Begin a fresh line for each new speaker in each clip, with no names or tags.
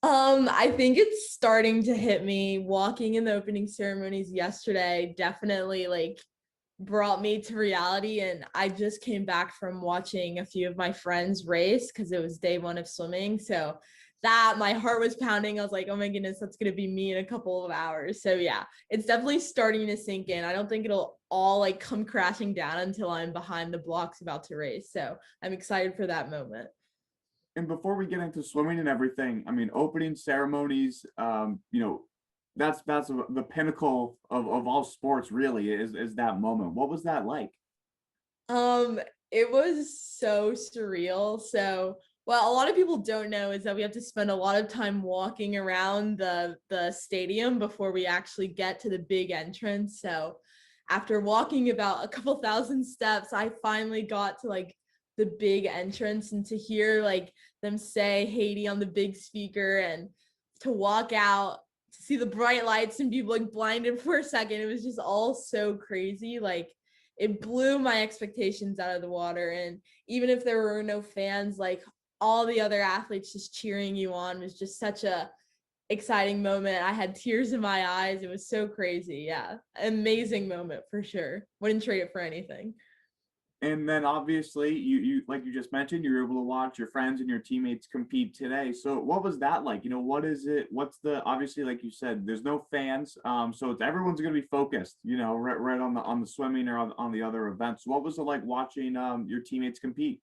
I think it's starting to hit me. Walking in the opening ceremonies yesterday definitely like brought me to reality. And I just came back from watching a few of my friends race because it was day one of swimming. So that my heart was pounding. I was like, oh my goodness, that's gonna be me in a couple of hours. So yeah, it's definitely starting to sink in. I don't think it'll all like come crashing down until I'm behind the blocks about to race. So I'm excited for that moment.
And before we get into swimming and everything, I mean, opening ceremonies, that's the pinnacle of all sports, really, is that moment. What was that like?
Um, it was so surreal. So, well, a lot of people don't know is that we have to spend a lot of time walking around the stadium before we actually get to the big entrance. So, after walking about a couple thousand steps, I finally got to like the big entrance and to hear like them say Haiti on the big speaker and to walk out to see the bright lights and be like blinded for a second. It was just all so crazy. Like it blew my expectations out of the water. And even if there were no fans, like all the other athletes just cheering you on was just such a exciting moment. I had tears in my eyes. It was so crazy. Yeah. Amazing moment for sure. Wouldn't trade it for anything.
And then obviously you like you just mentioned, you were able to watch your friends and your teammates compete today. So what was that like? What is it? What's the obviously like you said, there's no fans. So it's everyone's gonna be focused, right on the swimming or on the other events. What was it like watching your teammates compete?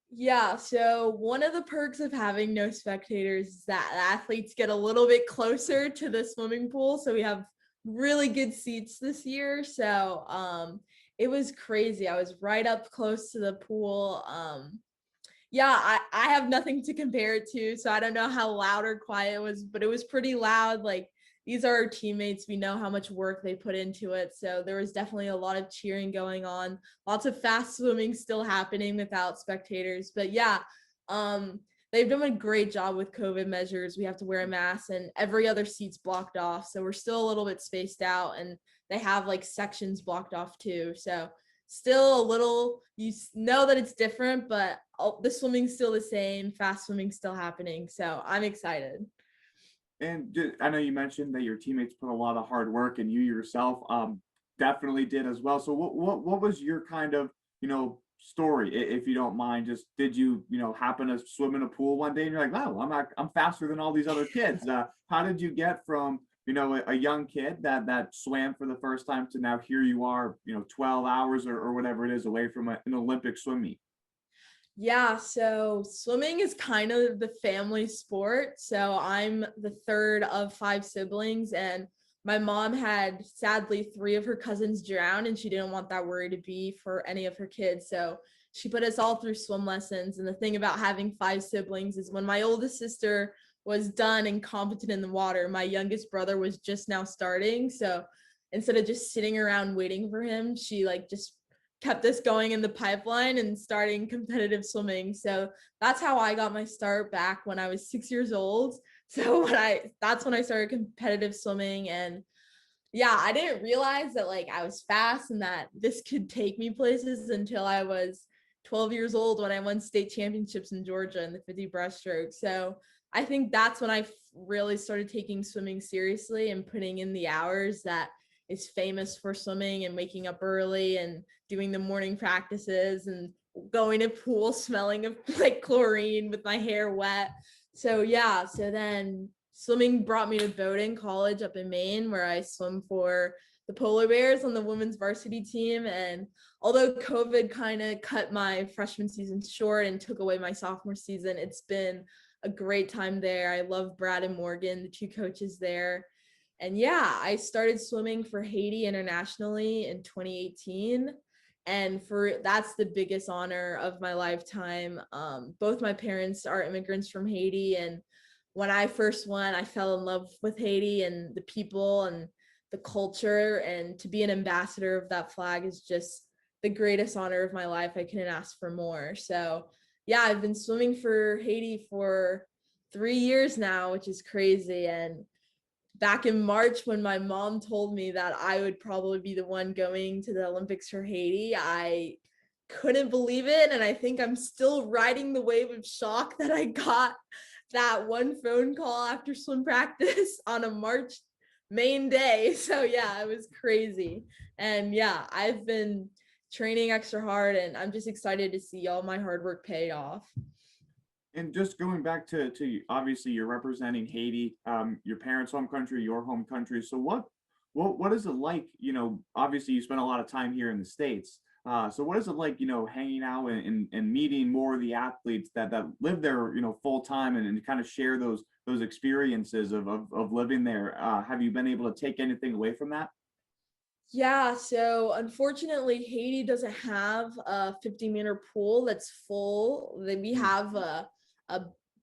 Yeah, so one of the perks of having no spectators is that athletes get a little bit closer to the swimming pool. So we have really good seats this year. So it was crazy. I was right up close to the pool. Yeah, I have nothing to compare it to, so I don't know how loud or quiet it was, but it was pretty loud. Like these are our teammates. We know how much work they put into it. So there was definitely a lot of cheering going on, lots of fast swimming still happening without spectators. But yeah, um, they've done a great job with COVID measures. We have to wear a mask and every other seat's blocked off. So we're still a little bit spaced out and they have like sections blocked off too. So still a little, you know that it's different, but the swimming's still the same, fast swimming still happening. So I'm excited.
And I know you mentioned that your teammates put a lot of hard work, and you yourself definitely did as well. So what was your kind of story, if you don't mind? Just did you happen to swim in a pool one day and you're like, wow, I'm faster than all these other kids? How did you get from a young kid that swam for the first time to now here you are 12 hours or whatever it is away from an Olympic swim meet?
Yeah, so swimming is kind of the family sport. So I'm the third of five siblings, and my mom had sadly three of her cousins drown, and she didn't want that worry to be for any of her kids. So she put us all through swim lessons. And the thing about having five siblings is when my oldest sister was done and competent in the water, my youngest brother was just now starting. So instead of just sitting around waiting for him, she like just kept this going in the pipeline and starting competitive swimming. So that's how I got my start back when I was 6 years old. So that's when I started competitive swimming. And yeah, I didn't realize that like I was fast and that this could take me places until I was 12 years old when I won state championships in Georgia in the 50 breaststroke. So I think that's when I really started taking swimming seriously and putting in the hours that is famous for swimming and waking up early and doing the morning practices and going to pool smelling of like chlorine with my hair wet. So yeah, so then swimming brought me to Bowdoin College up in Maine, where I swim for the Polar Bears on the women's varsity team. And although COVID kind of cut my freshman season short and took away my sophomore season, it's been a great time there. I love Brad and Morgan, the two coaches there. And yeah, I started swimming for Haiti internationally in 2018. And for that's the biggest honor of my lifetime. Both my parents are immigrants from Haiti. And when I first went, I fell in love with Haiti and the people and the culture. And to be an ambassador of that flag is just the greatest honor of my life. I couldn't ask for more. So yeah, I've been swimming for Haiti for 3 years now, which is crazy. And back in March, when my mom told me that I would probably be the one going to the Olympics for Haiti, I couldn't believe it. And I think I'm still riding the wave of shock that I got that one phone call after swim practice on a Maine day. So yeah, it was crazy. And yeah, I've been training extra hard and I'm just excited to see all my hard work pay off.
And just going back to obviously you're representing Haiti, your parents' home country, your home country. So what is it like? You know, obviously you spend a lot of time here in the States. So what is it like, you know, hanging out and meeting more of the athletes that live there, you know, full time and kind of share those experiences of living there? Have you been able to take anything away from that?
Yeah, so unfortunately, Haiti doesn't have a 50-meter pool that's full. We
Mm.
have a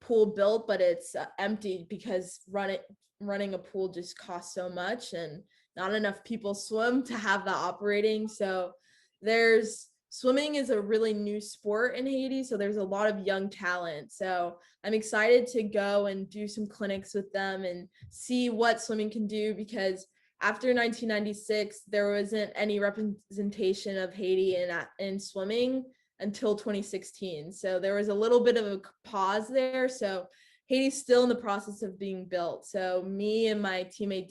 pool built, but it's empty because running a pool just costs so much, and not enough people swim to have that operating. So there's swimming is a really new sport in Haiti, so there's a lot of young talent. So I'm excited to go and do some clinics with them and see what swimming can do, because after 1996, there wasn't any representation of Haiti in swimming until 2016. So there was a little bit of a pause there. So Haiti's still in the process of being built. So me and my teammate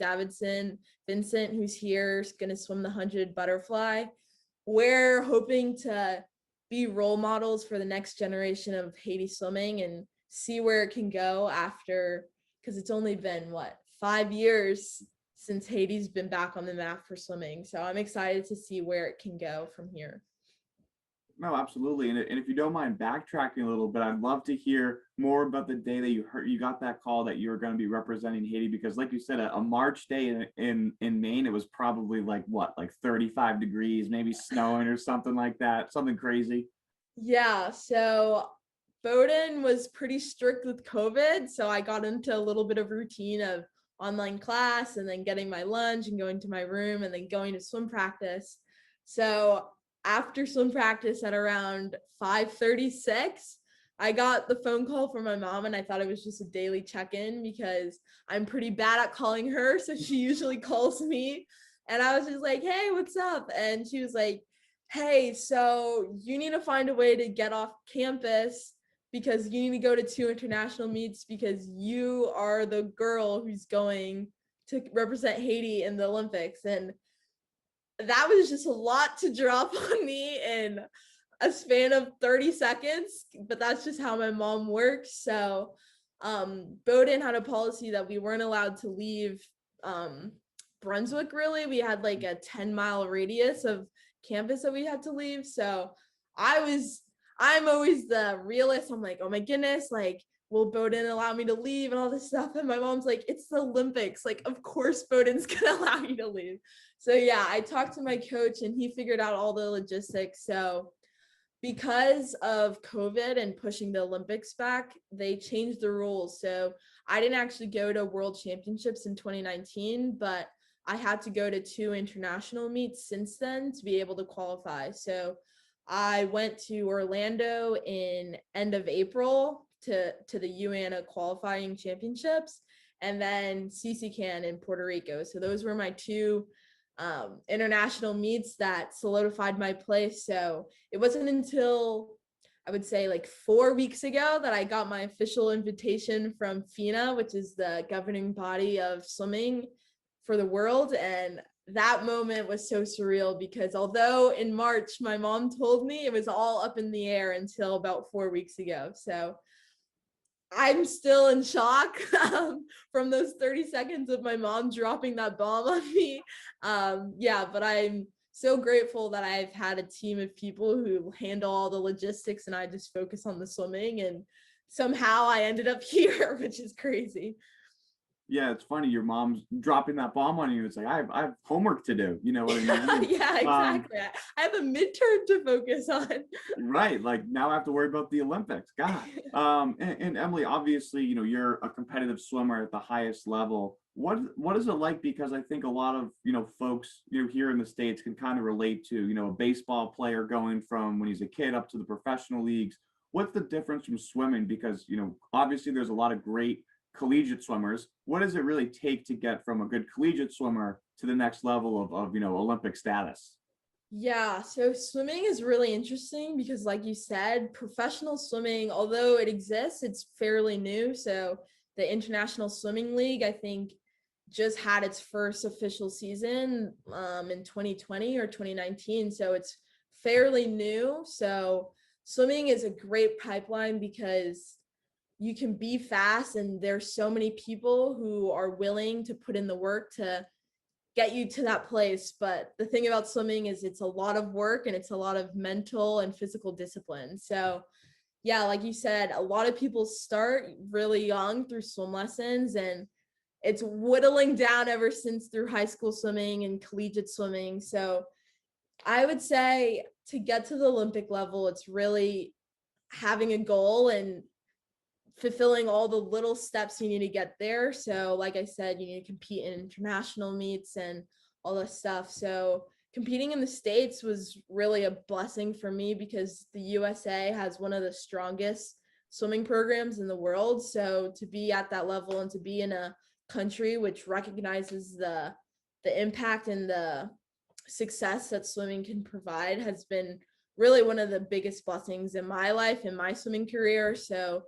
Vincent, who's here, is going to swim the 100 butterfly. We're hoping to be role models for the next generation of Haiti swimming and see where it can go after, because it's only been 5 years since Haiti's been back on the map for swimming. So I'm excited to see where it can go from here.
No, absolutely. And if you don't mind backtracking a little bit, I'd love to hear more about the day that you got that call that you were going to be representing Haiti, because like you said, a March day in Maine, it was probably like what, like 35 degrees, maybe snowing or something like that, something crazy.
Yeah, so Bowdoin was pretty strict with COVID. So I got into a little bit of routine of online class and then getting my lunch and going to my room and then going to swim practice. So after swim practice at around 5:36, I got the phone call from my mom, and I thought it was just a daily check-in because I'm pretty bad at calling her. So she usually calls me. And I was just like, hey, what's up? And she was like, hey, so you need to find a way to get off campus because you need to go to 2 international meets because you are the girl who's going to represent Haiti in the Olympics. And that was just a lot to drop on me in a span of 30 seconds, but that's just how my mom works. So Bowdoin had a policy that we weren't allowed to leave um, Brunswick, really. We had like a 10-mile radius of campus that we had to leave. So I'm always the realist. I'm like, oh my goodness, like, will Bowdoin allow me to leave and all this stuff? And my mom's like, it's the Olympics. Like, of course Bowdoin's gonna allow you to leave. So yeah, I talked to my coach and he figured out all the logistics. So because of COVID and pushing the Olympics back, they changed the rules. So I didn't actually go to World Championships in 2019, but I had to go to 2 international meets since then to be able to qualify. So I went to Orlando in end of April to the UANA qualifying championships, and then CCCAN in Puerto Rico. So those were my two international meets that solidified my place. So it wasn't until I would say like 4 weeks ago that I got my official invitation from FINA, which is the governing body of swimming for the world. And that moment was so surreal because although in March my mom told me, it was all up in the air until about 4 weeks ago. So I'm still in shock from those 30 seconds of my mom dropping that bomb on me. Yeah, but I'm so grateful that I've had a team of people who handle all the logistics and I just focus on the swimming. And somehow I ended up here, which is crazy.
Yeah, it's funny. Your mom's dropping that bomb on you. It's like I have homework to do. You know what I mean?
Yeah, exactly. I have a midterm to focus on.
Right. Like now I have to worry about the Olympics. God. And Emily, obviously, you know, you're a competitive swimmer at the highest level. What is it like? Because I think a lot of, you know, folks, you know, here in the States can kind of relate to, you know, a baseball player going from when he's a kid up to the professional leagues. What's the difference from swimming? Because, you know, obviously there's a lot of great collegiate swimmers. What does it really take to get from a good collegiate swimmer to the next level of you know, Olympic status?
Yeah, so swimming is really interesting because, like you said, professional swimming, although it exists, it's fairly new. So, the International Swimming League, I think, just had its first official season in 2020 or 2019. So, it's fairly new. So, swimming is a great pipeline because you can be fast, and there's so many people who are willing to put in the work to get you to that place. But the thing about swimming is it's a lot of work and it's a lot of mental and physical discipline. So, yeah, like you said, a lot of people start really young through swim lessons, and it's whittling down ever since through high school swimming and collegiate swimming. So, I would say to get to the Olympic level, it's really having a goal and fulfilling all the little steps you need to get there. So, like I said, you need to compete in international meets and all this stuff. So, competing in the States was really a blessing for me because the USA has one of the strongest swimming programs in the world. So, to be at that level and to be in a country which recognizes the impact and the success that swimming can provide has been really one of the biggest blessings in my life in my swimming career. So,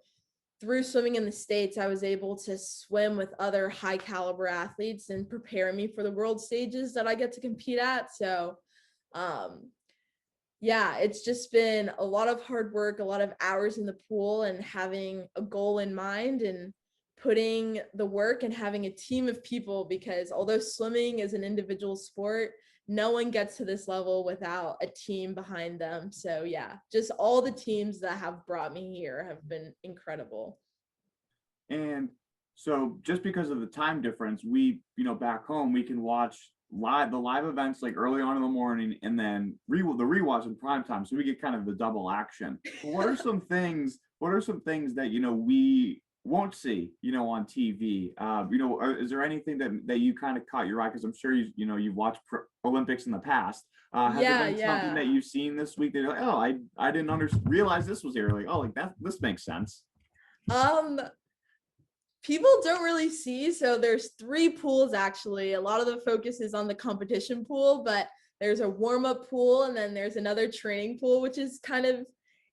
through swimming in the States, I was able to swim with other high caliber athletes and prepare me for the world stages that I get to compete at. So, um, yeah, it's just been a lot of hard work, a lot of hours in the pool, and having a goal in mind and putting the work and having a team of people because although swimming is an individual sport, no one gets to this level without a team behind them. So, yeah, just all the teams that have brought me here have been incredible.
And so just because of the time difference, we, back home, we can watch the live events like early on in the morning and then the rewatch in prime time. So we get kind of the double action. But what are some things that, we won't see, on TV? Is there anything that you kind of caught your eye? Because I'm sure you've watched Olympics in the past. Has there
Yeah,
been something
yeah.
that you've seen this week that you're like, oh, I didn't realize this was here? Like, oh, like that, this makes sense.
Um, People don't really see. So there's three pools actually. A lot of the focus is on the competition pool, but there's a warm-up pool and then there's another training pool, which is kind of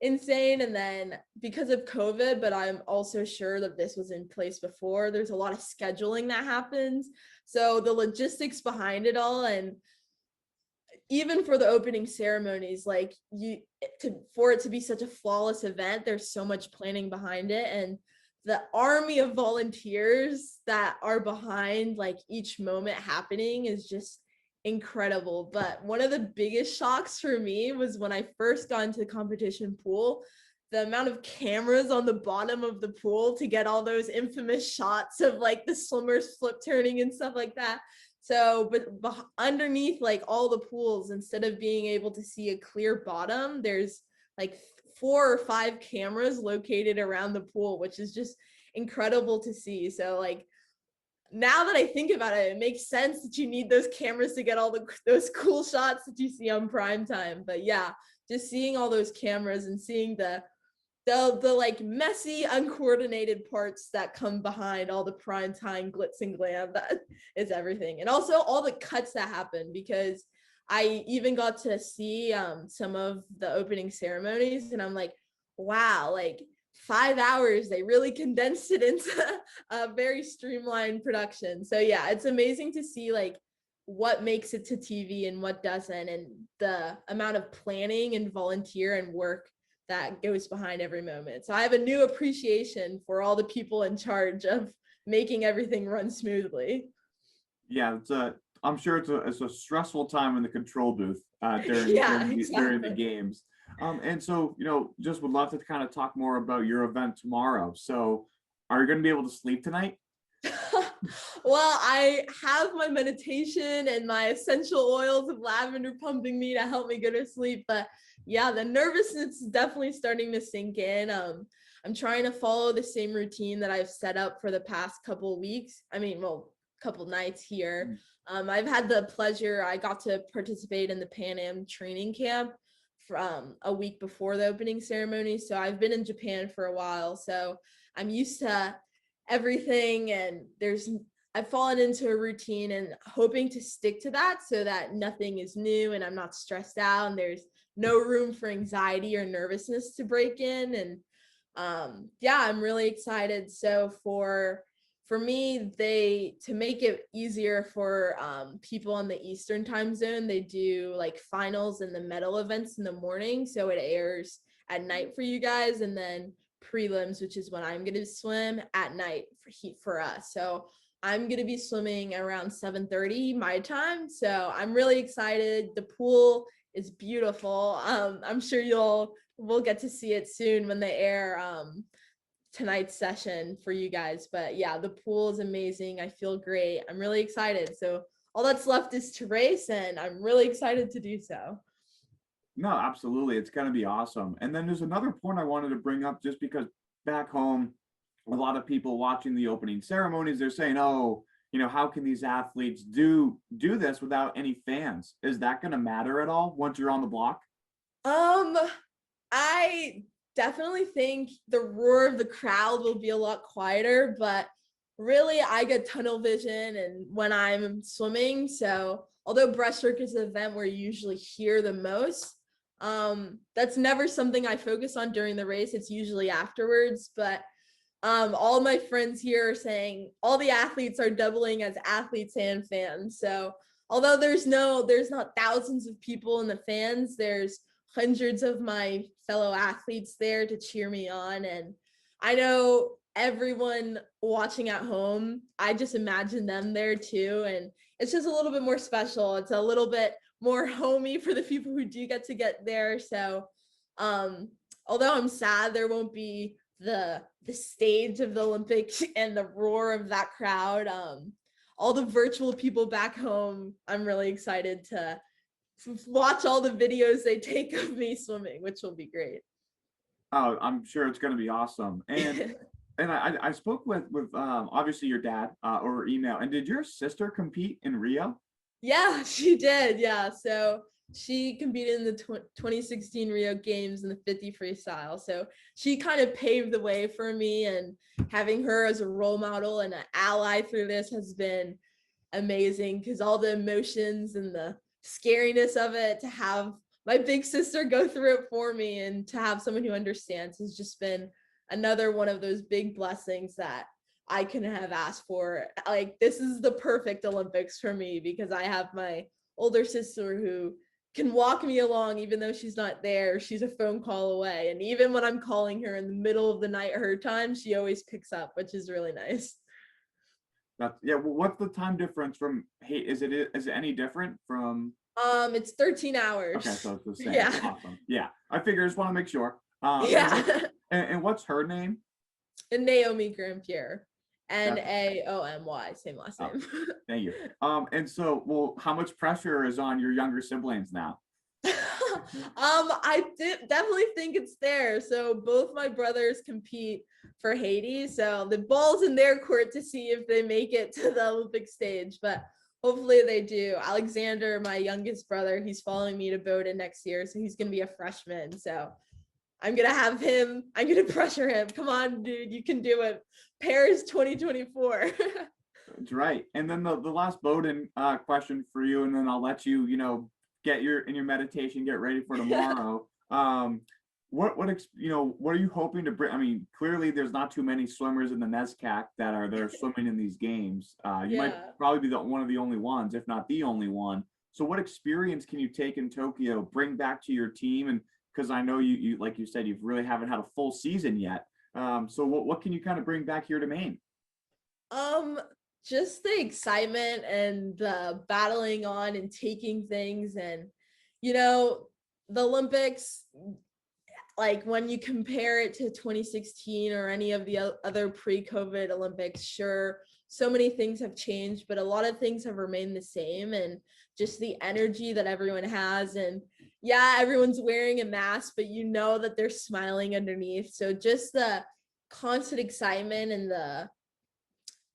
insane. And then because of COVID, but I'm also sure that this was in place before, there's a lot of scheduling that happens. So the logistics behind it all, and even for the opening ceremonies, like for it to be such a flawless event, there's so much planning behind it, and the army of volunteers that are behind like each moment happening is just incredible. But one of the biggest shocks for me was when I first got into the competition pool, the amount of cameras on the bottom of the pool to get all those infamous shots of like the swimmers flip turning and stuff like that. So, but underneath like all the pools, instead of being able to see a clear bottom, there's like 4 or 5 cameras located around the pool, which is just incredible to see. So, like, now that I think about it, it makes sense that you need those cameras to get all those cool shots that you see on prime time. But yeah, just seeing all those cameras and seeing the like messy, uncoordinated parts that come behind all the prime time glitz and glam, that is everything. And also all the cuts that happen, because I even got to see some of the opening ceremonies, and I'm like, wow, like 5 hours, they really condensed it into a very streamlined production. So yeah, it's amazing to see like what makes it to TV and what doesn't, and the amount of planning and volunteer and work that goes behind every moment. So I have a new appreciation for all the people in charge of making everything run smoothly.
Yeah, I'm sure it's a stressful time in the control booth during
Yeah,
during the
exactly.
games. And so just would love to kind of talk more about your event tomorrow. So, are you going to be able to sleep tonight?
Well, I have my meditation and my essential oils of lavender pumping me to help me go to sleep. But yeah, the nervousness is definitely starting to sink in. I'm trying to follow the same routine that I've set up for the past couple of weeks. I mean, well, couple nights here. I've had the pleasure, I got to participate in the Pan Am training camp from a week before the opening ceremony. So I've been in Japan for a while. So I'm used to everything, and there's I've fallen into a routine and hoping to stick to that so that nothing is new and I'm not stressed out and there's no room for anxiety or nervousness to break in. And yeah, I'm really excited. So for me, they to make it easier for people on the Eastern time zone, they do like finals and the medal events in the morning. So it airs at night for you guys, and then prelims, which is when I'm going to swim at night for us. So I'm going to be swimming around 7:30 my time. So I'm really excited. The pool is beautiful. I'm sure we'll get to see it soon when they air tonight's session for you guys. But yeah, the pool is amazing. I feel great. I'm really excited. So all that's left is to race, and I'm really excited to do so.
No, absolutely. It's going to be awesome. And then there's another point I wanted to bring up just because back home, a lot of people watching the opening ceremonies, they're saying, oh, how can these athletes do this without any fans? Is that going to matter at all once you're on the block?
I definitely think the roar of the crowd will be a lot quieter, but really I get tunnel vision and when I'm swimming. So although breaststroke is an event where you usually hear the most, that's never something I focus on during the race. It's usually afterwards. But all my friends here are saying all the athletes are doubling as athletes and fans. So although there's not thousands of people in the fans, there's hundreds of my fellow athletes there to cheer me on. And I know everyone watching at home, I just imagine them there too. And it's just a little bit more special. It's a little bit more homey for the people who do get there. So although I'm sad there won't be the stage of the Olympics and the roar of that crowd, all the virtual people back home, I'm really excited to watch all the videos they take of me swimming, which will be great.
Oh, I'm sure it's going to be awesome. And I spoke with obviously your dad over email. And did your sister compete in Rio?
Yeah, she did. Yeah, so she competed in the 2016 Rio Games in the 50 freestyle. So she kind of paved the way for me, and having her as a role model and an ally through this has been amazing because all the emotions and the scariness of it, to have my big sister go through it for me and to have someone who understands, has just been another one of those big blessings that I couldn't have asked for. Like, this is the perfect Olympics for me because I have my older sister who can walk me along even though she's not there. She's a phone call away, and even when I'm calling her in the middle of the night her time, she always picks up, which is really nice.
Yeah. Well, what's the time difference from? Hey, is it any different from?
It's 13 hours.
Okay, so it's the same.
Yeah.
Awesome. Yeah, I figure I just want to make sure.
Yeah.
And what's her name?
And Emilie Grand'Pierre. Naomy, same last name.
Thank you. And so, well, how much pressure is on your younger siblings now?
I definitely think it's there. So both my brothers compete for Haiti. So the ball's in their court to see if they make it to the Olympic stage, but hopefully they do. Alexander, my youngest brother, he's following me to Bowdoin next year. So he's going to be a freshman. So I'm going to pressure him. Come on, dude, you can do it. Paris 2024.
That's right. And then the last Bowdoin question for you, and then I'll let you, get in your meditation, get ready for tomorrow. What are you hoping to bring? I mean, clearly there's not too many swimmers in the NESCAC that are there swimming in these games. You might probably be one of the only ones, if not the only one. So what experience can you take in Tokyo, bring back to your team? And because I know you, like you said, you really haven't had a full season yet. So what can you kind of bring back here to Maine?
Just the excitement and the battling on and taking things, and the Olympics, like when you compare it to 2016 or any of the other pre-COVID Olympics, sure, so many things have changed, but a lot of things have remained the same, and just the energy that everyone has. And yeah, everyone's wearing a mask, but that they're smiling underneath. So just the constant excitement and the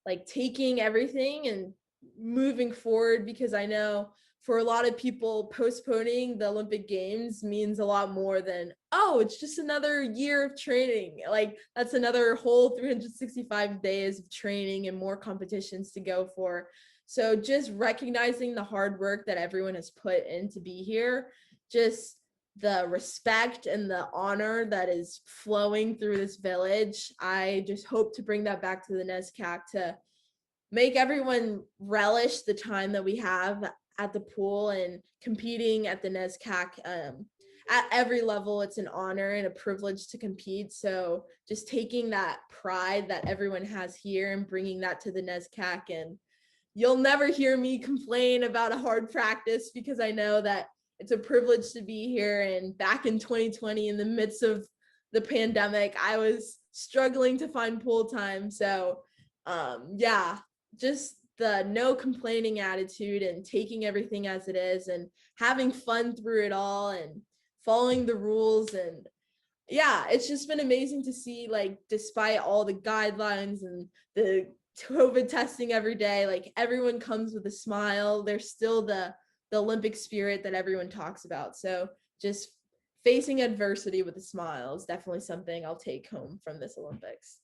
like taking everything and moving forward, because I know for a lot of people, postponing the Olympic Games means a lot more than, oh, it's just another year of training. Like that's another whole 365 days of training and more competitions to go for. So just recognizing the hard work that everyone has put in to be here, just the respect and the honor that is flowing through this village. I just hope to bring that back to the NESCAC to make everyone relish the time that we have at the pool and competing at the NESCAC. At every level, it's an honor and a privilege to compete. So just taking that pride that everyone has here and bringing that to the NESCAC. And you'll never hear me complain about a hard practice because I know that it's a privilege to be here. And back in 2020, in the midst of the pandemic, I was struggling to find pool time. So yeah, just the no complaining attitude and taking everything as it is and having fun through it all and following the rules. And yeah, it's just been amazing to see, like, despite all the guidelines and the COVID testing every day, like everyone comes with a smile. There's still the Olympic spirit that everyone talks about. So just facing adversity with a smile is definitely something I'll take home from this Olympics.